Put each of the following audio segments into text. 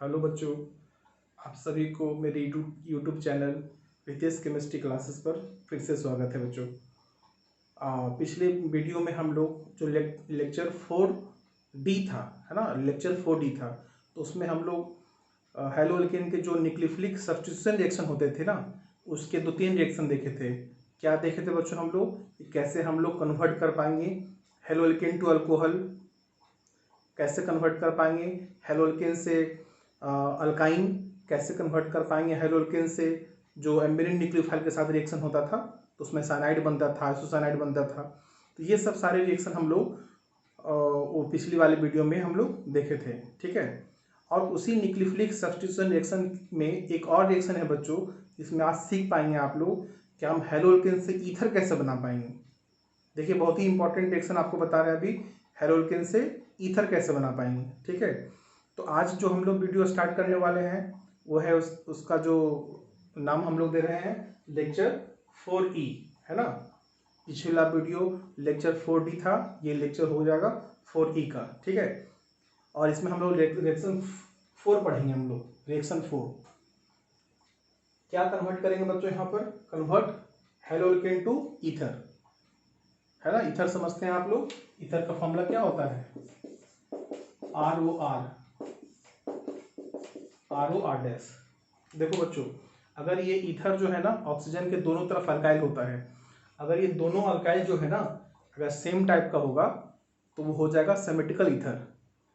Hello बच्चों, आप सभी को मेरे YouTube channel Ritesh chemistry classes पर फिर से स्वागत है बच्चों। पिछले वीडियो में हम लोग जो लेक्चर 4D था, है ना, लेक्चर 4D था, तो उसमें हम लोग हेलो एल्केन के जो न्यूक्लियोफिलिक सब्स्टिट्यूशन रिएक्शन होते थे ना, उसके 2-3 रिएक्शन देखे थे। क्या देखे थे बच्चों हम लोग? कैसे हम लोग कन्वर्ट कर पाएंगे हेलो एल्केन टू अल्कोहल, कैसे कन्वर्ट कर पाएंगे हेलो एल्केन से अल्काइन, कैसे कन्वर्ट कर पाएंगे हेलो एल्केन से जो एम्बिडेंट न्यूक्लियोफाइल के साथ रिएक्शन होता था तो उसमें साइनाइड बनता था, आइसोसाइनाइड बनता था। तो ये सब सारे रिएक्शन हम लोग वो पिछली वाले वीडियो में हम लोग देखे थे, ठीक है। और उसी न्यूक्लियोफिलिक सब्स्टिट्यूशन रिएक्शन में एक और रिएक्शन है बच्चों, जिसमें आज सीख पाएंगे आप लोग कि हम हेलो एल्केन से ईथर कैसे बना पाएंगे। देखिए, बहुत ही इंपॉर्टेंट रिएक्शन आपको बता रहे हैं अभी, हेलो एल्केन से ईथर कैसे बना पाएंगे, ठीक है। तो आज जो हम लोग वीडियो स्टार्ट करने वाले हैं वो है उसका जो नाम हम लोग दे रहे हैं लेक्चर 4E, है ना। पिछला वीडियो लेक्चर 4D था, ये लेक्चर हो जाएगा 4E का, ठीक है। और इसमें हम लोग रिएक्शन 4 पढ़ेंगे। हम लोग रिएक्शन 4 क्या कन्वर्ट करेंगे बच्चों? यहाँ पर convert haloalkane to ether, है ना। ईथर समझते हैं आप लोग। ईथर का फॉर्मूला क्या होता है? ROR dash. देखो बच्चों, अगर ये ईथर जो है ना ऑक्सीजन के दोनों तरफ अल्काइल होता है, अगर ये दोनों अल्काइल जो है ना अगर सेम टाइप का होगा तो वो हो जाएगा सिमेट्रिकल ईथर,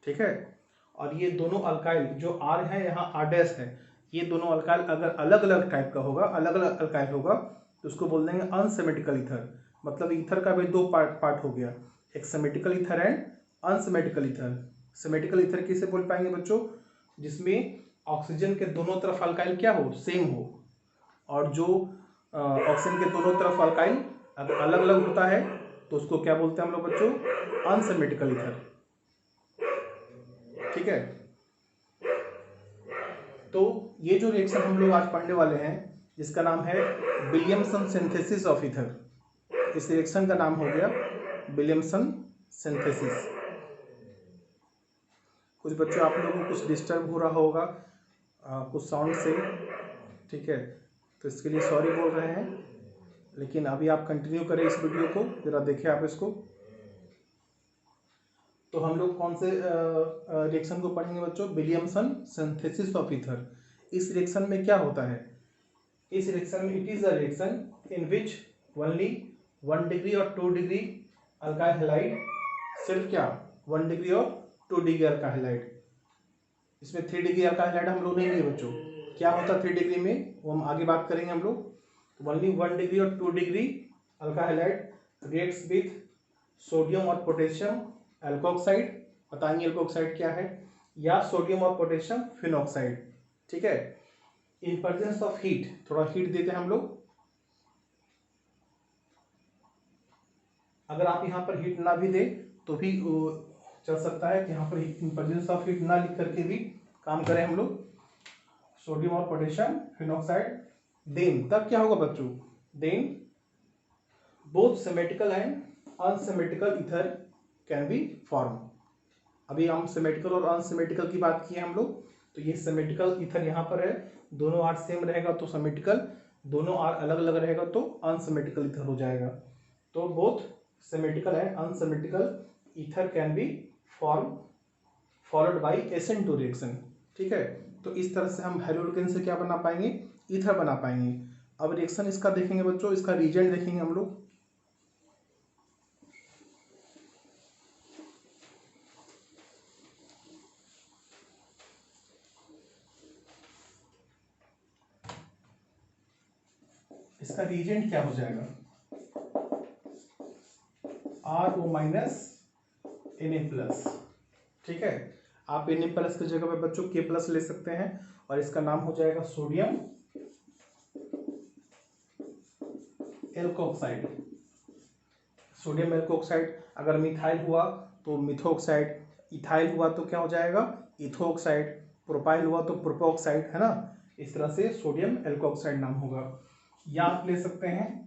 ठीक है। और ये दोनों अल्काइल जो R है यहाँ R डैश है, ये दोनों अल्काइल अगर अलग अलग टाइप का होगा, अलग अलग अल्काइल होगा तो उसको बोल देंगे अनसिमेट्रिकल ईथर। मतलब ईथर का भी दो पार्ट हो गया, एक symmetrical ether and unsymmetrical ether. Symmetrical ether किसे बोल पाएंगे बच्चों? जिसमें ऑक्सीजन के दोनों तरफ अल्काइल क्या हो, सेम हो। और जो ऑक्सीजन के दोनों तरफ अल्काइल अगर अलग अलग होता है तो उसको क्या बोलते हैं हम लोग बच्चों? अनसिमेट्रिकल ईथर, ठीक है। तो ये जो रिएक्शन हम लोग आज पढ़ने वाले हैं जिसका नाम है विलियमसन सिंथेसिस ऑफ ईथर, इस रिएक्शन का नाम हो गया विलियमसन सिंथेसिस। कुछ बच्चों आप लोगों को कुछ डिस्टर्ब हो रहा होगा कुछ साउंड से, ठीक है, तो इसके लिए सॉरी बोल रहे हैं। लेकिन अभी आप कंटिन्यू करें इस वीडियो को, जरा देखें आप इसको। तो हम लोग कौन से रिएक्शन को पढ़ेंगे बच्चों? Williamson synthesis of ether. इस रिएक्शन में क्या होता है? इस रिएक्शन में it is a reaction in which only 1 degree और 2 डिग्री अल्काइल हैलाइड, सिर्फ क्या 1 डिग्री और 2 डिग्री अल्काइल हैलाइड। इसमें 3 डिग्री अल्काइल हैलाइड हम लोग नहीं लिए बच्चों। क्या होता है 3 डिग्री में, वो हम आगे बात करेंगे हम लोग। ओनली 1 डिग्री और 2 degree alkyl halide reacts with sodium और पोटेशियम एल्कोक्साइड, बताएंगे एल्कोक्साइड क्या है, या सोडियम और पोटेशियम फिनॉक्साइड, ठीक है। इन प्रेजेंस ऑफ हीट, थोड़ा हीट देते हैं हम लोग। अगर आप यहाँ पर हीट ना भी दे तो भी चल सकता है कि यहाँ पर इन प्रेजेंस ऑफ हीट ना लिख करके भी काम करें हम लोग। सोडियम और पोटेशियम फिनॉक्साइड, देन तब क्या होगा बच्चों? Then both symmetrical and unsymmetrical ether can be form. अभी हम सिमेट्रिकल और अनसिमेट्रिकल की बात किए हम लोग, तो ये सिमेट्रिकल ईथर यहाँ पर है, दोनों आर सेम रहेगा तो सिमेट्रिकल, दोनों आर अलग अलग रहेगा तो अनसिमेट्रिकल ईथर हो जाएगा। तो both symmetrical and unsymmetrical ether can be form followed by SN2 reaction, ठीक है। तो इस तरह से हम हेलो एल्केन से क्या बना पाएंगे? ईथर बना पाएंगे। अब रिएक्शन इसका देखेंगे बच्चों, इसका रीजेंट देखेंगे हम लोग। इसका रीजेंट क्या हो जाएगा? RO माइनस Na+, ठीक है। आप Na+ की जगह पे बच्चों K+ ले सकते हैं और इसका नाम हो जाएगा सोडियम एल्कोक्साइड। सोडियम एल्कोक्साइड, अगर मिथाइल हुआ तो मिथोक्साइड, इथाइल हुआ तो क्या हो जाएगा? इथोक्साइड, प्रोपाइल हुआ तो प्रोपोक्साइड, है ना। इस तरह से सोडियम एल्कोक्साइड नाम होगा। या आप ले सकते हैं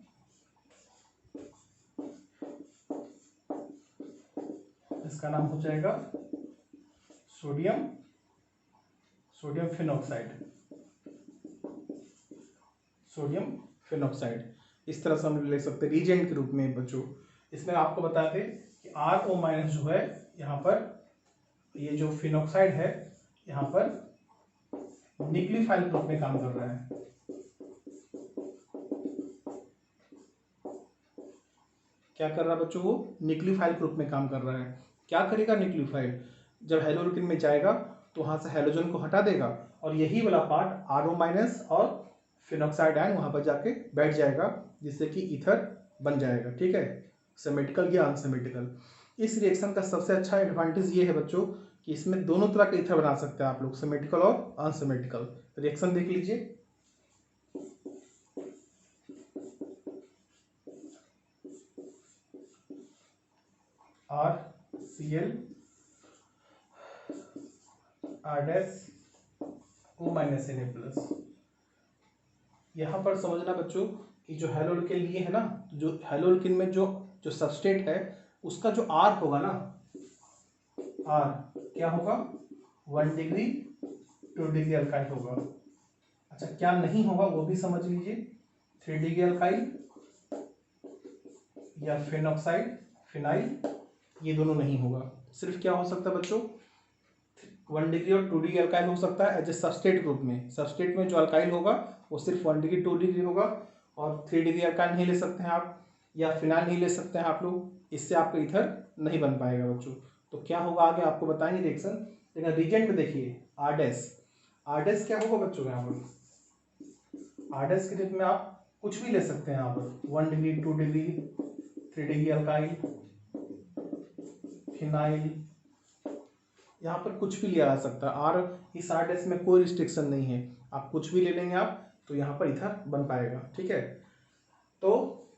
इसका नाम हो जाएगा sodium sodium phenoxide, sodium phenoxide, इस तरह से हम ले सकते हैं रीजेंट के रूप में बच्चों। इसमें आपको बता दें कि RO माइनस जो है यहाँ पर, ये जो फिनॉक्साइड है यहाँ पर न्यूक्लियोफाइल ग्रुप में काम कर रहा है। क्या कर रहा है बच्चों? वो न्यूक्लियोफाइल ग्रुप में काम कर रहा है। क्या करेगा न्यूक्लियोफाइल? जब हेलोल्किन में जाएगा तो वहां से हेलोजन को हटा देगा और यही वाला पार्ट RO माइनस और फिनॉक्साइड आयन वहां पर जाके बैठ जाएगा, जिससे कि ईथर बन जाएगा। ठीक है, सिमेट्रिकल या अनसिमेट्रिकल। इस रिएक्शन का सबसे अच्छा एडवांटेज ये है बच्चों कि इसमें दोनों तरह के ईथर बना सकते हैं आप लोग, सिमेट्रिकल और अनसिमेट्रिकल। रिएक्शन देख लीजिए। RCl R-O minus Na+। यहाँ पर समझना बच्चों कि जो हेलोल्किन लिए है ना, जो हेलोल्किन में जो जो सबस्ट्रेट है उसका जो R होगा ना, R क्या होगा? 1 डिग्री 2 डिग्री अल्काइल होगा। अच्छा, क्या नहीं होगा वो भी समझ लीजिए। 3 डिग्री अल्काइल या फिनॉक्साइड, फिनाइल, ये दोनों नहीं होगा। सिर्फ क्या हो सकता है बच्चों? 1 डिग्री और 2 डिग्री अल्काइल हो सकता है एज ए सबस्ट्रेट ग्रुप में। सबस्ट्रेट में जो अल्काइल होगा वो सिर्फ 1 डिग्री 2 डिग्री होगा, और 3 डिग्री अल्काइल नहीं ले सकते हैं आप, या फिनाइल नहीं ले सकते हैं आप लोग। इससे आपको ईथर नहीं बन पाएगा बच्चों। तो क्या होगा आगे आपको बताएंगे रिएक्शन। लेकिन रीजेंट में देखिए R डैश, R डैश क्या होगा बच्चों? यहाँ पर R डैश के रूप में आप कुछ भी ले सकते हैं यहाँ पर, 1 degree 2 degree 3 degree alkyl, phenyl, यहाँ पर कुछ भी लिया जा सकता है। और इस R डैश में कोई रिस्ट्रिक्शन नहीं है, आप कुछ भी ले लेंगे आप तो यहाँ पर ईथर बन पाएगा। ठीक है, तो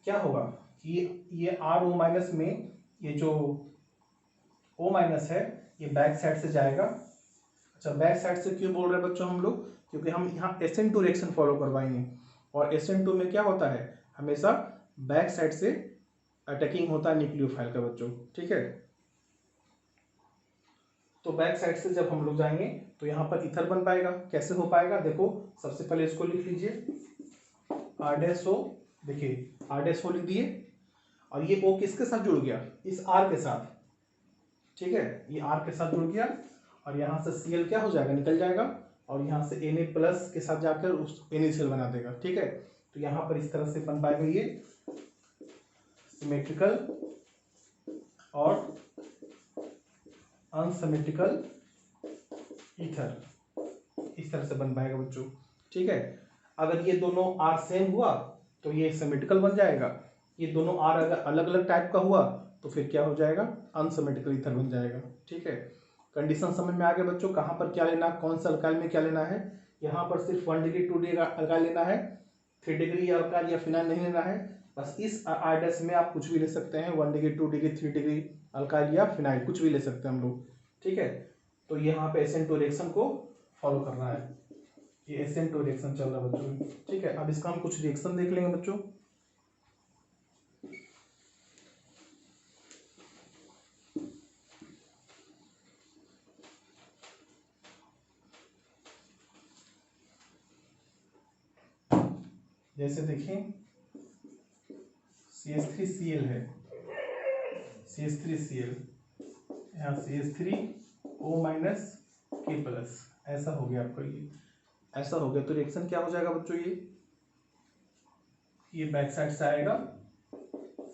क्या होगा कि ये RO माइनस में ये जो O माइनस है ये बैक साइड से जाएगा। अच्छा, बैक साइड से क्यों बोल रहे हैं बच्चों हम लोग? क्योंकि हम यहाँ SN2 रिएक्शन फॉलो करवाएंगे, और SN2 में क्या होता है? हमेशा बैक साइड से अटैकिंग होता है न्यूक्लियोफाइल का बच्चों। ठीक है, तो बैक साइड से जब हम लोग जाएंगे तो यहाँ पर ईथर बन पाएगा। कैसे हो पाएगा? देखो, सबसे पहले इसको लिख लीजिए R डैश O। देखिए R डैश O लिख दिए, और ये O किसके साथ जुड़ गया? इस R के साथ। ठीक है, ये R के साथ जुड़ गया, और यहाँ से Cl क्या हो जाएगा? निकल जाएगा, और यहाँ से Na प्लस के साथ जाकर उस NaCl बना देगा। ठीक है, तो यहाँ पर इस तरह से बन पाएगा ये सिमेट्रिकल और अनसिमेट्रिकल ईथर, इस तरह से बन पाएगा बच्चों। ठीक है, अगर ये दोनों R सेम हुआ तो ये सिमेट्रिकल बन जाएगा, ये दोनों R अगर अलग अलग टाइप का हुआ तो फिर क्या हो जाएगा? अनसिमेट्रिकल ईथर बन जाएगा। ठीक है, कंडीशन समझ में आ गया बच्चों, कहाँ पर क्या लेना, कौन सा अल्काइल में क्या लेना है। यहाँ पर सिर्फ 1 डिग्री 2 डिग्री अल्काइल लेना है, 3 डिग्री अल्काइल या फिनाइल नहीं लेना है। बस इस R डैश में आप कुछ भी ले सकते हैं, 1 डिग्री 2 डिग्री 3 डिग्री अल्काइल या फिनाइल, कुछ भी ले सकते हैं हम लोग। ठीक है, तो यहाँ पे SN2 रिएक्शन को फॉलो करना है, ये SN2 रिएक्शन चल रहा है बच्चों। ठीक है, अब इसका हम कुछ रिएक्शन देख लेंगे बच्चों। जैसे देखिए CH3Cl है, CH3Cl, यहाँ CH3O माइनस K प्लस, ऐसा हो गया आपका, ये ऐसा हो गया। तो रिएक्शन क्या हो जाएगा बच्चों? ये बैक साइड से आएगा,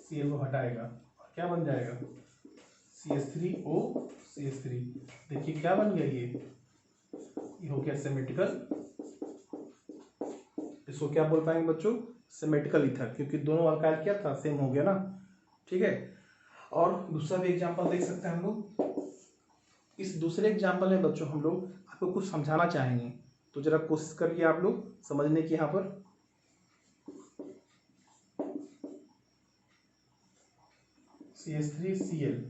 Cl को हटाएगा, और क्या बन जाएगा? CH3O CH3। देखिए क्या बन गया, ये हो गया सिमेट्रिकल। इसको क्या बोल पाएंगे बच्चों? सिमेट्रिकल ईथर, क्योंकि दोनों अल्काइल क्या था? सेम हो गया ना। ठीक है, और दूसरा भी एग्जांपल देख सकते हैं हम लोग। इस दूसरे एग्जांपल में बच्चों हम लोग आपको कुछ समझाना चाहेंगे, तो जरा कोशिश करिए आप लोग समझने की। यहाँ पर CH3Cl,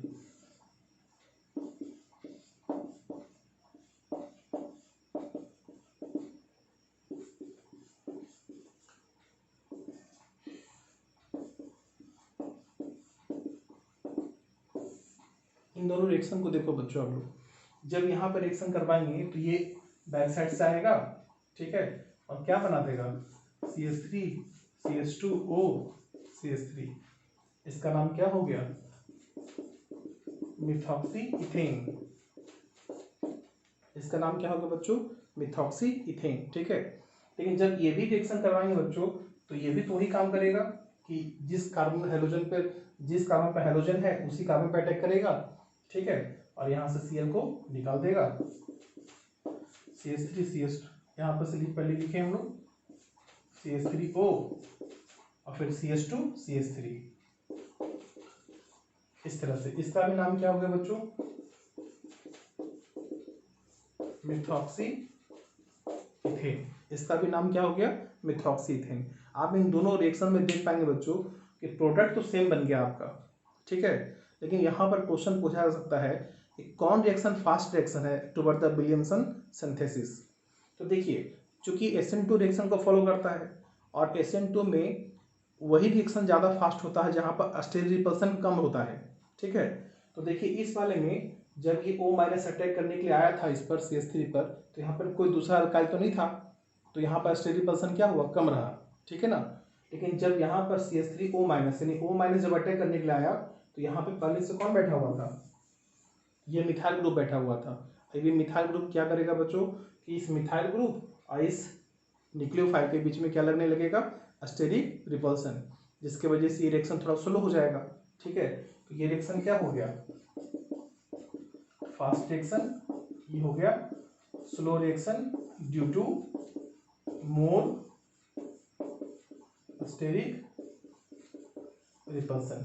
इन दोनों रिएक्शन को देखो बच्चों आप लोग, जब यहाँ पर रिएक्शन करवाएंगे तो ये बैक साइड से आएगा, ठीक है, और क्या बना देगा CH3 CH2O CH3। इसका नाम क्या हो गया, मिथॉक्सी इथेन। इसका नाम क्या होगा बच्चों, मिथॉक्सी इथेन, ठीक है। लेकिन जब ये भी रिएक्शन करवाएंगे बच्चों तो ये भी तो वही काम करेगा कि जिस कार्बन पर हेलोजन है उसी कार्बन पर अटैक करेगा, ठीक है, और यहाँ से Cl को निकाल देगा, CH3 CH, यहाँ पर से पहले लिखे हम लोग CH3O और फिर CH2 CH3, इस तरह से। इसका भी नाम क्या हो गया बच्चों, मिथॉक्सी इथेन। इसका भी नाम क्या हो गया, मिथॉक्सी इथेन। आप इन दोनों रिएक्शन में देख पाएंगे बच्चों कि प्रोडक्ट तो सेम बन गया आपका, ठीक है, लेकिन यहाँ पर क्वेश्चन पूछा जा सकता है कि कौन रिएक्शन फास्ट रिएक्शन है टुवर्ड द विलियमसन सिंथेसिस। तो देखिए, चूंकि SN2 रिएक्शन को फॉलो करता है और SN2 में वही रिएक्शन ज़्यादा फास्ट होता है जहाँ पर स्टेरिक रिपल्सन कम होता है, ठीक है। तो देखिए इस वाले में जब ये O- अटैक करने के लिए आया था इस पर CH3 पर, तो यहाँ पर कोई दूसरा अल्काइल तो नहीं था, तो यहाँ पर स्टेरिक रिपल्सन क्या हुआ, कम रहा, ठीक है ना। लेकिन जब यहाँ पर CH3O- यानी O- जब अटैक करने के लिए आया तो यहाँ पे पहले से कौन बैठा हुआ था, ये मिथाइल ग्रुप बैठा हुआ था। अब ये मिथाइल ग्रुप क्या करेगा बच्चों कि इस मिथाइल ग्रुप और इस न्यूक्लियोफाइल के बीच में क्या लगने लगेगा, स्टेरिक रिपल्सन, जिसके वजह से ये रिएक्शन थोड़ा स्लो हो जाएगा, ठीक है। तो ये रिएक्शन क्या हो गया, फास्ट रिएक्शन, ये हो गया slow reaction due to more steric repulsion.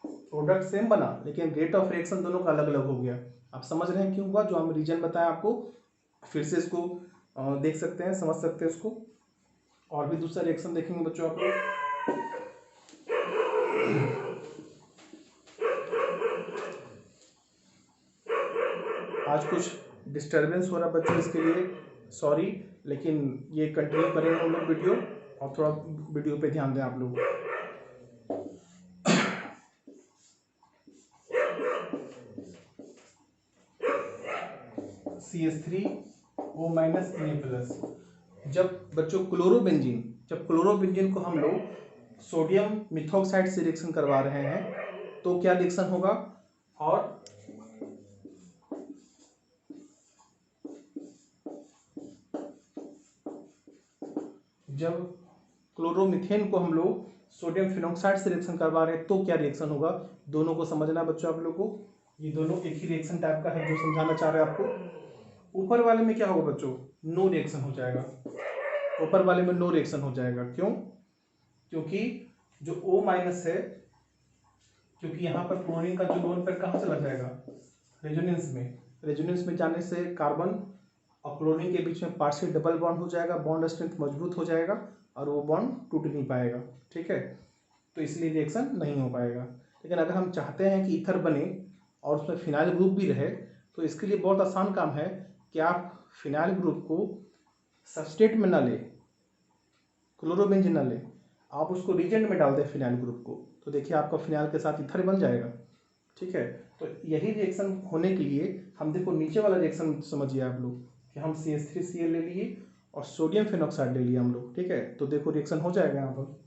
Product same बना लेकिन रेट ऑफ रिएक्शन दोनों का अलग अलग हो गया। आप समझ रहे हैं क्यों हुआ, जो हम रीजन बताया आपको, फिर से इसको देख सकते हैं, समझ सकते हैं इसको। और भी दूसरा रिएक्शन देखेंगे बच्चों आप लोग। आज कुछ डिस्टर्बेंस हो रहा बच्चों, इसके लिए सॉरी, लेकिन ये कंटिन्यू करेंगे हम लोग वीडियो, और थोड़ा वीडियो पे ध्यान दें आप लोग। CH3O- Na+। जब बच्चों क्लोरोबेंजीन को हम लोग सोडियम मिथॉक्साइड से रिएक्शन करवा रहे हैं तो क्या रिएक्शन होगा, और जब क्लोरोमीथेन को हम लोग सोडियम फिनॉक्साइड से रिएक्शन करवा रहे हैं तो क्या रिएक्शन होगा, दोनों को समझना बच्चों आप लोग को। ये दोनों एक ही रिएक्शन टाइप का है जो समझाना चाह रहे हैं आपको। ऊपर वाले में क्या होगा बच्चों, नो रिएक्शन हो जाएगा, ऊपर वाले में नो रिएक्शन हो जाएगा। क्यों, क्योंकि जो O- है, क्योंकि यहाँ पर क्लोरीन का जो लोन पेयर कहाँ चला जाएगा, रेजोनेंस में जाने से कार्बन और क्लोरीन के बीच में पार्शियल डबल बॉन्ड हो जाएगा, बॉन्ड स्ट्रेंथ मजबूत हो जाएगा और वो बॉन्ड टूट नहीं पाएगा, ठीक है, तो इसलिए रिएक्शन नहीं हो पाएगा। लेकिन अगर हम चाहते हैं कि ईथर बने और उसमें फिनाइल ग्रुप भी रहे तो इसके लिए बहुत आसान काम है कि आप फिनाइल ग्रुप को सबस्ट्रेट में ना ले, क्लोरोबेंजीन ना ले, आप उसको रिजेंट में डाल दें फिनाइल ग्रुप को, तो देखिए आपका फिनाइल के साथ ईथर बन जाएगा, ठीक है। तो यही रिएक्शन होने के लिए हम देखो नीचे वाला रिएक्शन समझिए आप लोग कि हम CH3Cl ले लिए और सोडियम फिनॉक्साइड ले लिया हम लोग, ठीक है, तो देखो रिएक्शन हो जाएगा, यहाँ पर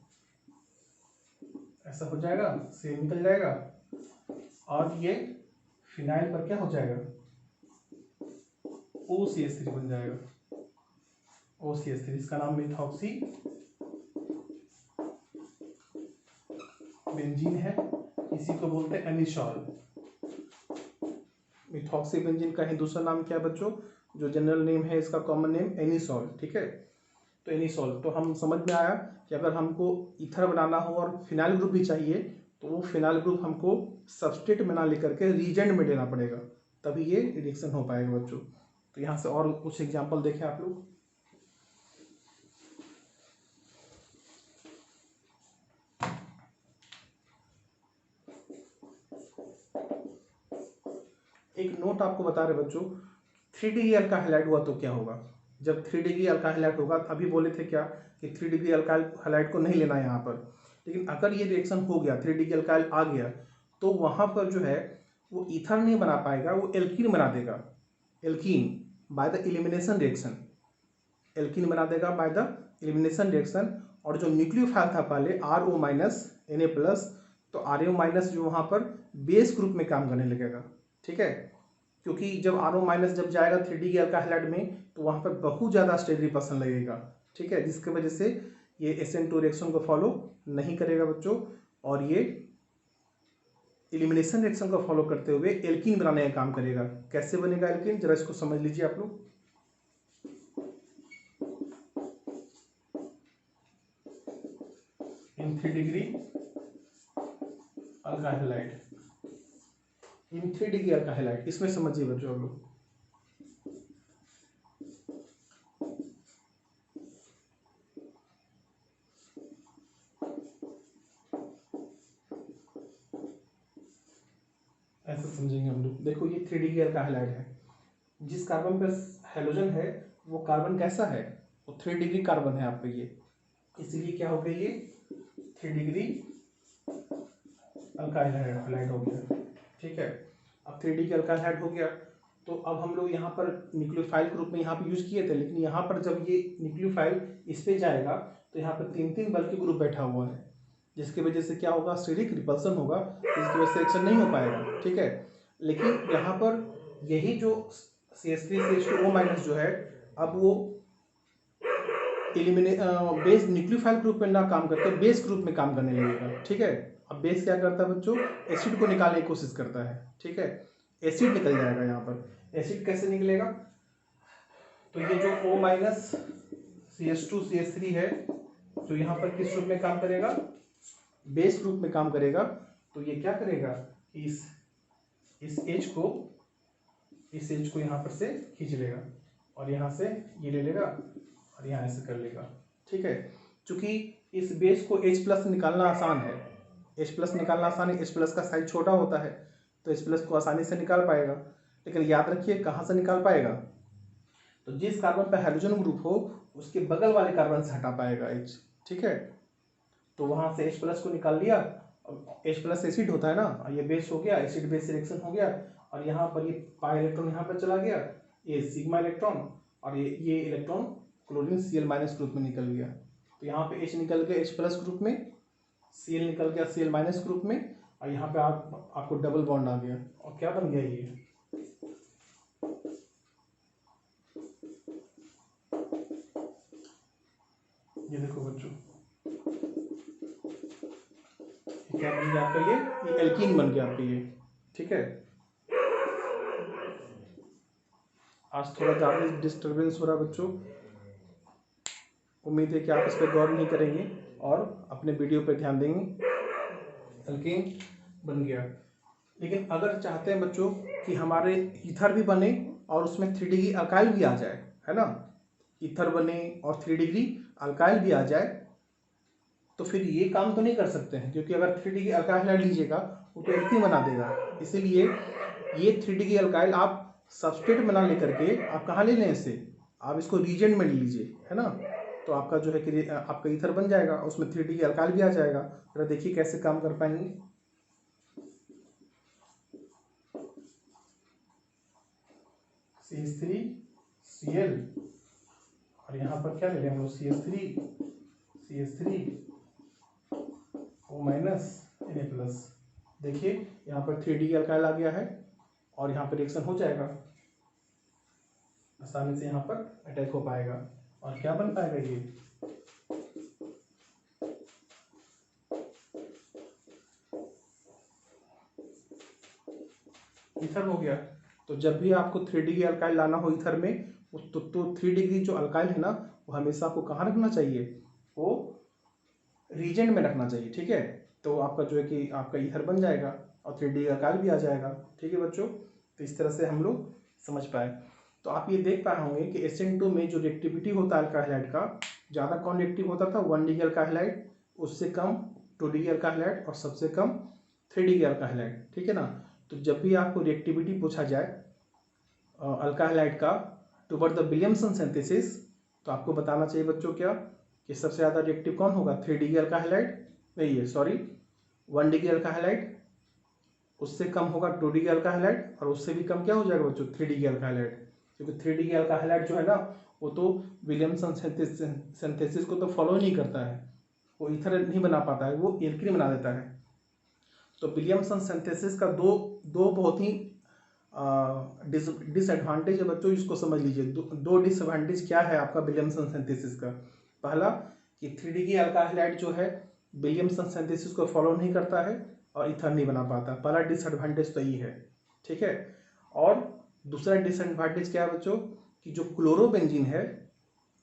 ऐसा हो जाएगा, से निकल जाएगा और ये फिनाइल पर क्या हो जाएगा, OCH3 बन जाएगा, OCH3, इसका नाम मिथॉक्सी बेंजीन है, इसी को बोलते हैं एनिसॉल। मिथॉक्सी बेंजीन का ही दूसरा नाम क्या है बच्चों, जो जनरल नेम है इसका कॉमन नेम एनिसॉल, ठीक है। तो एनिसॉल, तो हम समझ में आया कि अगर हमको ईथर बनाना हो और फिनाइल ग्रुप भी चाहिए तो वो फिनाइल ग्रुप हमको सबस्ट्रेट में ना लेकर के रीजेंट में लेना पड़ेगा, तभी ये रिएक्शन हो पाएगा बच्चों। तो यहाँ से और कुछ एग्जाम्पल देखें आप लोग। एक नोट आपको बता रहे बच्चों, 3 डिग्री अल्काइल हैलाइड हुआ तो क्या होगा, जब 3 डिग्री अल्काइल हैलाइड होगा, अभी बोले थे क्या कि 3 डिग्री अल्काइल हैलाइड को नहीं लेना है यहाँ पर, लेकिन अगर ये रिएक्शन हो गया 3 डिग्री अल्काइल आ गया तो वहाँ पर जो है वो ईथर नहीं बना पाएगा, वो एल्कीन बना देगा, alkene, by the elimination reaction, alkene बना देगा बाय द एलिमिनेशन रिएक्शन। और जो न्यूक्लियोफाइल था पहले RO माइनस Na+, तो RO माइनस जो वहाँ पर बेस ग्रुप में काम करने लगेगा, ठीक है, क्योंकि जब RO माइनस जब जाएगा 3D के अल्काइल हाइड में तो वहाँ पर बहुत ज़्यादा स्टेट रिपल्सन लगेगा, ठीक है, जिसकी वजह से ये SN2 रिएक्शन को फॉलो नहीं करेगा बच्चों, और ये एलिमिनेशन रिएक्शन को फॉलो करते हुए एल्कीन बनाने का काम करेगा। कैसे बनेगा एल्कीन, जरा इसको समझ लीजिए आप लोग। इन 3 डिग्री अल्काइल हैलाइड, इन 3 डिग्री अल्काइल हैलाइड, इसमें समझिए बच्चों आप लोग। ऐसा समझेंगे हम लोग। देखो ये 3 डिग्री अल्काइल हैलाइड है, जिस कार्बन पर हेलोजन है वो कार्बन कैसा है, वो 3 डिग्री कार्बन है आपका ये, इसीलिए क्या हो गया ये 3 डिग्री अल्काइल हैलाइड हो गया, ठीक है। अब 3 डिग्री अल्काइल हैलाइड हो गया, तो अब हम लोग यहाँ पर न्यूक्लियोफाइल के रूप में यहाँ पे यूज किए थे, लेकिन यहाँ पर जब ये न्यूक्लियोफाइल इस पे जाएगा तो यहाँ पर 3-3 बल के ग्रुप बैठा हुआ है, जिसकी वजह से क्या होगा, स्टेरिक रिपल्सन होगा, जिसकी वजह से रिएक्शन नहीं हो पाएगा, ठीक है। लेकिन यहाँ पर यही जो CH3CH2O- जो है, अब वो बेस न्यूक्लियोफाइल ग्रुप में ना काम करके बेस ग्रुप में काम करने लगेगा, ठीक है। अब बेस क्या करता है बच्चों, एसिड को निकालने की कोशिश करता है, ठीक है, एसिड निकल जाएगा यहाँ पर। एसिड कैसे निकलेगा, तो ये जो O- CH2CH3 है, जो यहाँ पर किस रूप में काम करेगा, बेस ग्रुप में काम करेगा, तो ये क्या करेगा, इस एच को यहाँ पर से खींच लेगा और यहाँ से ये ले लेगा और यहाँ ऐसे कर लेगा, ठीक है। चूंकि इस बेस को H+ निकालना आसान है, H+ निकालना आसान है, H+ का साइज छोटा होता है, तो H+ को आसानी से निकाल पाएगा। लेकिन याद रखिए कहाँ से निकाल पाएगा, तो जिस कार्बन पर हाइड्रोजन ग्रुप हो उसके बगल वाले कार्बन से हटा पाएगा H, ठीक है। तो वहाँ से H+ को निकाल लिया, H+ एसिड होता है ना, ये बेस हो गया, एसिड बेस रिएक्शन हो गया, और यहाँ पर ये पाई इलेक्ट्रॉन यहाँ पर चला गया, ये सिग्मा इलेक्ट्रॉन, और ये इलेक्ट्रॉन क्लोरीन Cl- ग्रुप में निकल गया। तो यहाँ पे H निकल गया H+ ग्रुप में, Cl निकल गया Cl- ग्रुप में, और यहाँ पे आपको डबल बॉन्ड आ गया, और क्या बन गया ये देखो बच्चों, क्या बन गया आपका ये एल्कीन बन गया आपका ये, ठीक है। आज थोड़ा ज़्यादा डिस्टर्बेंस हो रहा है बच्चों, उम्मीद है कि आप इस पर गौर नहीं करेंगे और अपने वीडियो पर ध्यान देंगे। एल्कीन बन गया, लेकिन अगर चाहते हैं बच्चों कि हमारे ईथर भी बने और उसमें 3 डिग्री अल्काइल भी आ जाए, है ना, ईथर बने और 3 डिग्री अल्काइल भी आ जाए, तो फिर ये काम तो नहीं कर सकते हैं, क्योंकि अगर 3 डिग्री अल्काइल लीजिएगा वो तो एल्कीन बना देगा। इसीलिए ये 3 डिग्री अल्काइल आप सब्सट्रेट बना लेकर के आप कहाँ ले लें इसे, आप इसको रीजेंट में ले लीजिए, है ना, तो आपका जो है कि आपका ईथर बन जाएगा, उसमें 3 डिग्री अल्काइल भी आ जाएगा। जरा देखिए कैसे काम कर पाएंगे। CH3Cl, और यहाँ पर क्या ले रहे हैं हम लोग, CH3O- Na+। देखिए यहाँ पर 3 डिग्री अल्काइल आ गया है और यहाँ पर रिएक्शन हो जाएगा, आसानी से यहाँ पर अटैक हो पाएगा, और क्या बन पाएगा ये ईथर हो गया। तो जब भी आपको 3 डिग्री अल्काइल लाना हो ईथर में, तो 3 डिग्री जो अल्काइल है ना, वो हमेशा आपको कहाँ रखना चाहिए, वो रीजेंट में रखना चाहिए, ठीक है। तो आपका जो है कि आपका ईथर बन जाएगा और 3 डिग्री अल्काइल भी आ जाएगा, ठीक है बच्चों। तो इस तरह से हम लोग समझ पाए। तो आप ये देख पाए होंगे कि SN2 में जो रिएक्टिविटी होता है अल्काइल हाइड का, ज़्यादा कौन रिएक्टिव होता था, 1 डिग्री अल्काइल हाइड, उससे कम 2 डिग्री अल्काइल हाइड, और सबसे कम 3 डिग्री अल्काइल हाइड, ठीक है ना। तो जब भी आपको रिएक्टिविटी पूछा जाए अल्काइल हाइड का टुवर्ड द विलियमसन सिंथेसिस, तो आपको बताना चाहिए बच्चों क्या, कि सबसे ज़्यादा रिएक्टिव कौन होगा, 3 डिग्री अल्काइल हाइड, नहीं है सॉरी 1 डिग्री अल्काइल हाइड, उससे कम होगा 2 डिग्री अल्काइल हाइड, और उससे भी कम क्या हो जाएगा बच्चों, 3 डिग्री अल्काइल हाइड। क्योंकि 3D के अल्काइल हैलाइड जो है ना वो तो विलियमसन सिंथेसिस को तो फॉलो नहीं करता है, वो ईथर नहीं बना पाता है, वो एल्कीन बना देता है। तो विलियमसन सिंथेसिस का दो बहुत ही डिसएडवांटेज है बच्चों, इसको समझ लीजिए। दो डिसएडवांटेज क्या है आपका विलियमसन सिंथेसिस का। पहला कि 3D की अल्काइल हैलाइड जो है विलियमसन सिंथेसिस को फॉलो नहीं करता है और ईथर नहीं बना पाता, पहला डिसएडवांटेज तो ये है, ठीक है। और दूसरा डिसएडवांटेज क्या है बच्चों कि जो क्लोरोबेंजीन है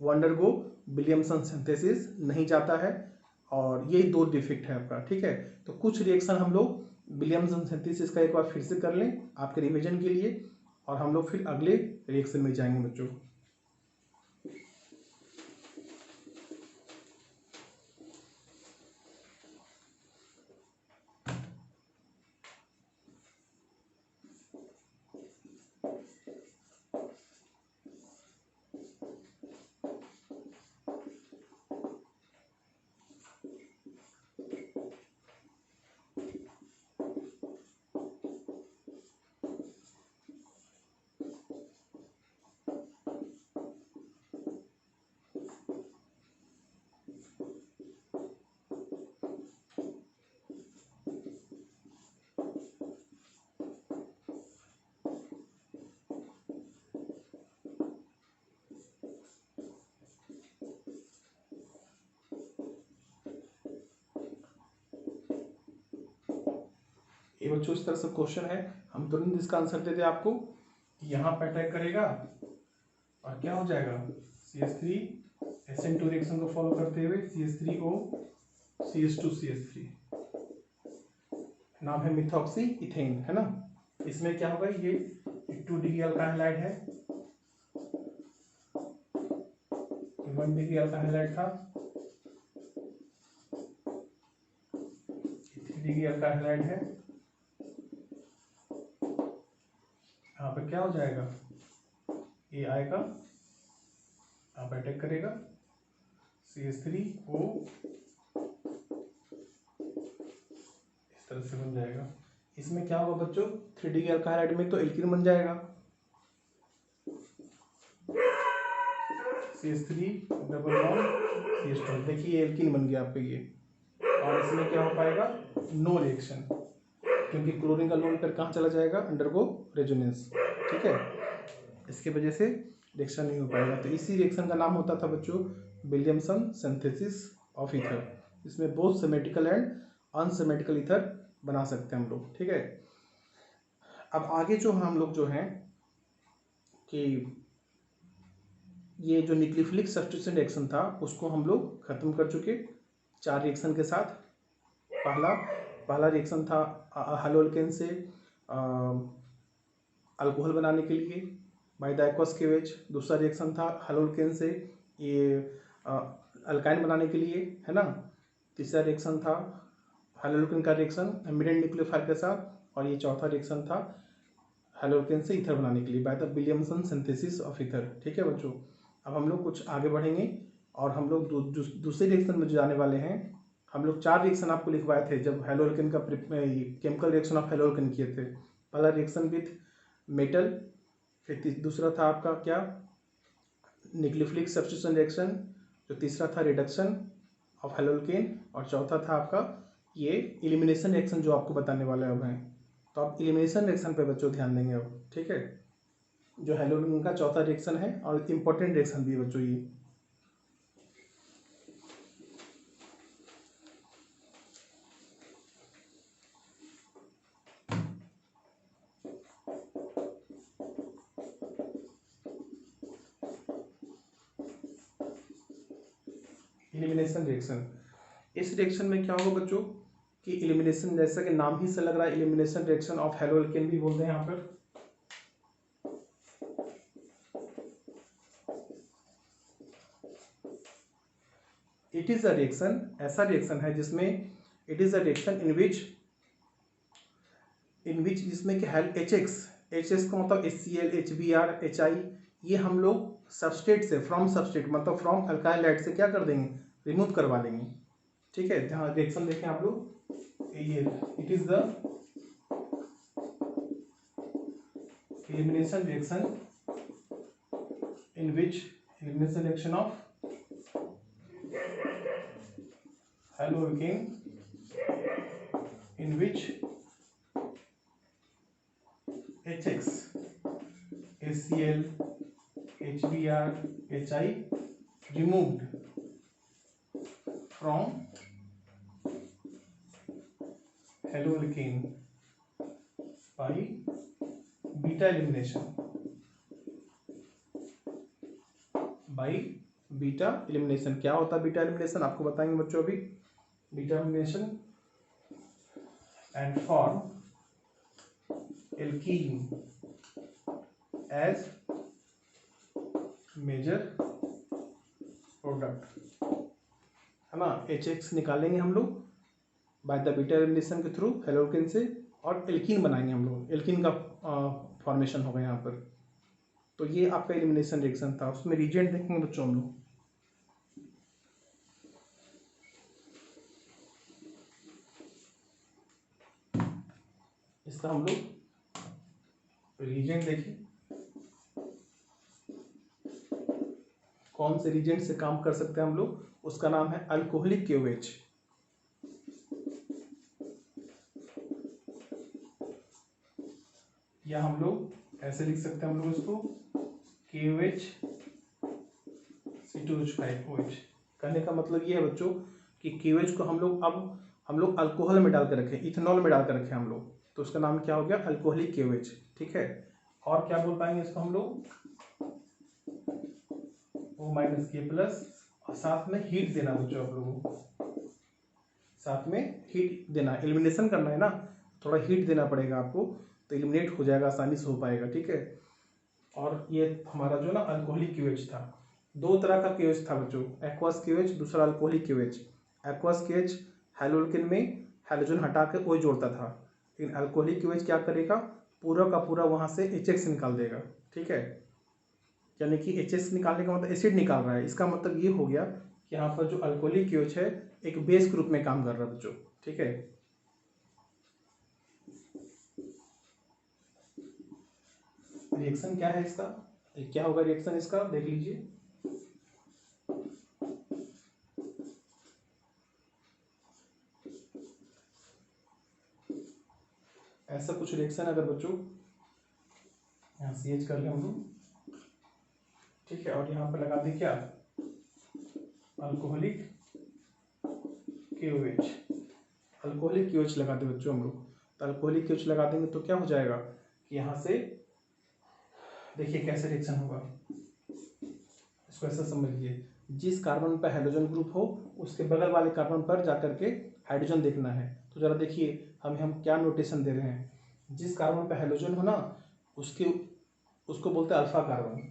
वो अंडरगो विलियमसन सिंथेसिस नहीं जाता है, और ये दो डिफेक्ट है आपका, ठीक है। तो कुछ रिएक्शन हम लोग विलियमसन सिंथेसिस का एक बार फिर से कर लें आपके रिवीजन के लिए, और हम लोग फिर अगले रिएक्शन में जाएंगे बच्चों। ये बच्चों इस तरह से क्वेश्चन है, हम तुरंत इसका आंसर दे दे आपको। यहाँ पे अटैक करेगा और क्या हो जाएगा, CH3 SN2 रिएक्शन को फॉलो करते हुए CH3O CH2CH3, नाम है मिथॉक्सी इथेन, है ना। इसमें क्या होगा, ये 2 डिग्री अल्काइल हैलाइड है, 1 डिग्री अल्काइल हैलाइड था, 3 डिग्री अल्काइल हैलाइड है। यहाँ पे क्या हो जाएगा, ये आएगा, यहाँ पे अटैक करेगा CH3O, इस तरह से बन जाएगा। इसमें क्या होगा बच्चों, 3 डिग्री अल्काइल हैलाइड में तो एल्कीन बन जाएगा, CH3 डबल बॉन्ड CH2, देखिए एल्कीन बन गया आपका ये। और इसमें क्या हो पाएगा, नो रिएक्शन, क्योंकि क्लोरीन का लोन पेयर कहाँ चला जाएगा, अंडरगो रेजोनेंस, ठीक है। इसके वजह से रिएक्शन नहीं हो पाएगा। तो इसी रिएक्शन का नाम होता था बच्चों विलियमसन सिंथेसिस ऑफ ईथर। इसमें both symmetrical and unsymmetrical ether बना सकते हैं हम लोग, ठीक है। अब आगे जो हम लोग जो हैं कि ये जो न्यूक्लियोफिलिक सब्स्टिट्यूशन रिएक्शन था उसको हम लोग खत्म कर चुके 4 रिएक्शन के साथ। पहला रिएक्शन था हेलोल्केन से अल्कोहल बनाने के लिए बाय द एक्वस क्लीवेज। दूसरा रिएक्शन था हेलोल्केन से ये अल्काइन बनाने के लिए, है ना। तीसरा रिएक्शन था हेलोल्केन का रिएक्शन एमिडेंट न्यूक्लियोफाइल के साथ, और ये चौथा रिएक्शन था हेलोल्केन से ईथर बनाने के लिए by the Williamson synthesis of ether, ठीक है बच्चों। अब हम लोग कुछ आगे बढ़ेंगे और हम लोग दूसरे रिएक्शन में जो जाने वाले हैं। हम लोग 4 रिएक्शन आपको लिखवाए थे जब हेलोल्केन का केमिकल रिएक्शन ऑफ हेलोल्केन किए थे। पहला रिएक्शन विथ मेटल, फिर दूसरा था आपका क्या, न्यूक्लियोफिलिक सब्स्टिट्यूशन रिएक्शन, जो तीसरा था रिडक्शन ऑफ हेलोल्केन, और चौथा था आपका ये एलिमिनेशन रिएक्शन जो आपको बताने वाले अब हैं। तो आप एलिमिनेशन रिएक्शन पे बच्चों ध्यान देंगे अब, ठीक है, जो हेलोल्केन का चौथा रिएक्शन है और इम्पोर्टेंट रिएक्शन भी है बच्चों ये। एलिमिनेशन रिएक्शन, इस रिएक्शन में क्या होगा बच्चों कि एलिमिनेशन, जैसा कि नाम ही से लग रहा है एलिमिनेशन रिएक्शन ऑफ हेलोल्केन भी बोलते हैं यहाँ पर। इट इज अ रिएक्शन, ऐसा रिएक्शन है जिसमें it is a reaction in which जिसमें कि HX का मतलब HCl HBr HI, ये हम लोग सबस्ट्रेट से फ्रॉम सबस्ट्रेट मतलब फ्रॉम अल्काइल हैलाइड से क्या कर देंगे, रिमूव करवा लेंगे, ठीक है। जहाँ रिएक्शन देखें आप लोग, ये it is the elimination reaction in which elimination reaction of haloalkane in which HX, HCl, HBr, HI removed from haloalkane by beta elimination. क्या होता है बीटा एलिमिनेशन आपको बताएंगे बच्चों अभी. Beta elimination and form alkene as major product, है ना. HX निकालेंगे हम लोग बाय द बीटा एलिमिनेशन के थ्रू हेलोकेन से और एल्कीन बनाएंगे हम लोग. एल्कीन का फॉर्मेशन होगा यहाँ पर. तो ये आपका एलिमिनेशन रिएक्शन था. उसमें रिएजेंट देखेंगे बच्चों हम लोग. इसका हम लोग रिएजेंट देखें कौन से रिएजेंट से काम कर सकते हैं हम लोग. उसका नाम है अल्कोहलिक KOH. या हम लोग ऐसे लिख सकते हैं हम लोग इसको KOH C2H5OH. कहने का मतलब ये है बच्चों कि KOH को हम लोग अल्कोहल में डाल कर रखें, इथेनॉल में डाल कर रखें हम लोग, तो उसका नाम क्या हो गया अल्कोहलिक KOH. ठीक है. और क्या बोल पाएंगे इसको हम लोग O-K+ और साथ में हीट देना बच्चों. आप लोगों को साथ में हीट देना, एलिमिनेशन करना है ना, थोड़ा हीट देना पड़ेगा आपको, तो एलिमिनेट हो जाएगा, आसानी से हो पाएगा. ठीक है. और ये हमारा जो ना अल्कोहलिक KOH था. दो तरह का KOH था बच्चों, एक्वस KOH, दूसरा अल्कोहलिक KOH. एक्वस KOH हैलोअल्केन में हैलोजन हटा के OH जोड़ता था, लेकिन अल्कोहलिक KOH क्या करेगा, पूरा का पूरा वहाँ से HX निकाल देगा. ठीक है. यानी कि HX निकालने का मतलब एसिड निकाल रहा है. इसका मतलब ये हो गया कि यहाँ पर जो अल्कोहलिक KOH है एक बेस के रूप में काम कर रहा है बच्चों. ठीक है. रिएक्शन क्या है इसका, क्या होगा रिएक्शन इसका देख लीजिए. ऐसा कुछ रिएक्शन अगर बच्चों यहाँ CH कर ले हम लोग. ठीक है. और यहाँ पर लगा दे क्या अल्कोहलिक KOH. अल्कोहलिक KOH लगा दे बच्चों हम लोग. तो अल्कोहलिक KOH लगा देंगे तो क्या हो जाएगा कि यहाँ से देखिए कैसे रिएक्शन होगा. इसको ऐसा समझिए, जिस कार्बन पर हाइड्रोजन ग्रुप हो उसके बगल वाले कार्बन पर जाकर के हाइड्रोजन देखना है. तो जरा देखिए हम क्या नोटेशन दे रहे हैं. जिस कार्बन पर हाइड्रोजन हो ना उसको बोलते हैं अल्फा कार्बन.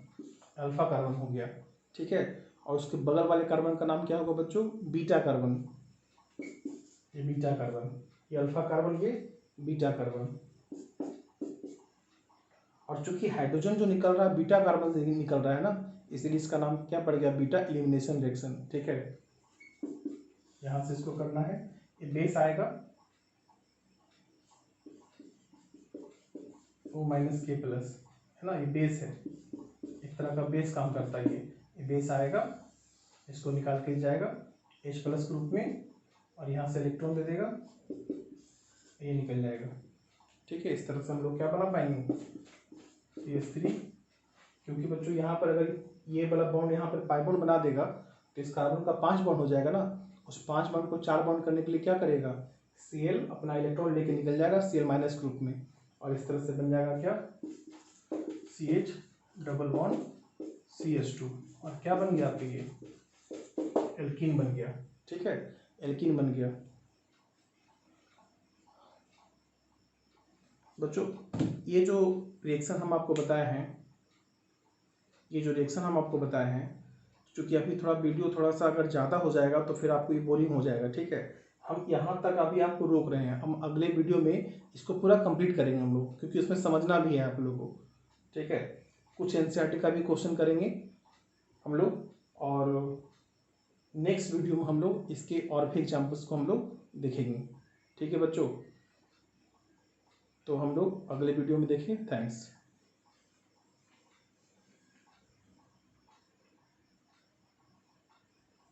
अल्फा कार्बन हो गया. ठीक है. और उसके बगल वाले कार्बन का नाम क्या होगा बच्चों, बीटा कार्बन. ये बीटा कार्बन, ये अल्फा कार्बन, ये बीटा कार्बन. और चूंकि हाइड्रोजन जो निकल रहा है बीटा कार्बन से निकल रहा है ना, इसलिए इसका नाम क्या पड़ गया, बीटा एलिमिनेशन रिएक्शन. ठीक है. यहां से इसको करना है. ये बेस आएगा O-K+, है ना. ये बेस है, एक तरह का बेस काम करता है. ये बेस आएगा, इसको निकाल के जाएगा H+ ग्रुप में और यहाँ से इलेक्ट्रॉन दे देगा, ये निकल जाएगा. ठीक है. इस तरह से हम लोग क्या बना पाएंगे CH3. क्योंकि बच्चों यहाँ पर अगर ये वाला बॉन्ड यहाँ पर पाई बॉन्ड बना देगा तो इस कार्बन का 5 बॉन्ड हो जाएगा ना. उस 5 बॉन्ड को 4 बॉन्ड करने के लिए क्या करेगा, Cl अपना इलेक्ट्रॉन लेके निकल जाएगा Cl- ग्रुप में, और इस तरह से बन जाएगा क्या CH डबल बॉन्ड CH2. और क्या बन गया आपके ये एल्कीन बन गया. ठीक है. एल्कीन बन गया. बच्चों ये जो रिएक्शन हम आपको बताए हैं, क्योंकि अभी थोड़ा वीडियो थोड़ा सा अगर ज़्यादा हो जाएगा तो फिर आपको ये बोरिंग हो जाएगा. ठीक है. हम यहाँ तक अभी आपको रोक रहे हैं, हम अगले वीडियो में इसको पूरा कंप्लीट करेंगे हम लोग, क्योंकि उसमें समझना भी है आप लोगों को. ठीक है. कुछ NCERT का भी क्वेश्चन करेंगे हम लोग, और नेक्स्ट वीडियो में हम लोग इसके और भी एग्जाम्पल्स को हम लोग देखेंगे. ठीक है बच्चों. तो हम लोग अगले वीडियो में देखें. थैंक्स.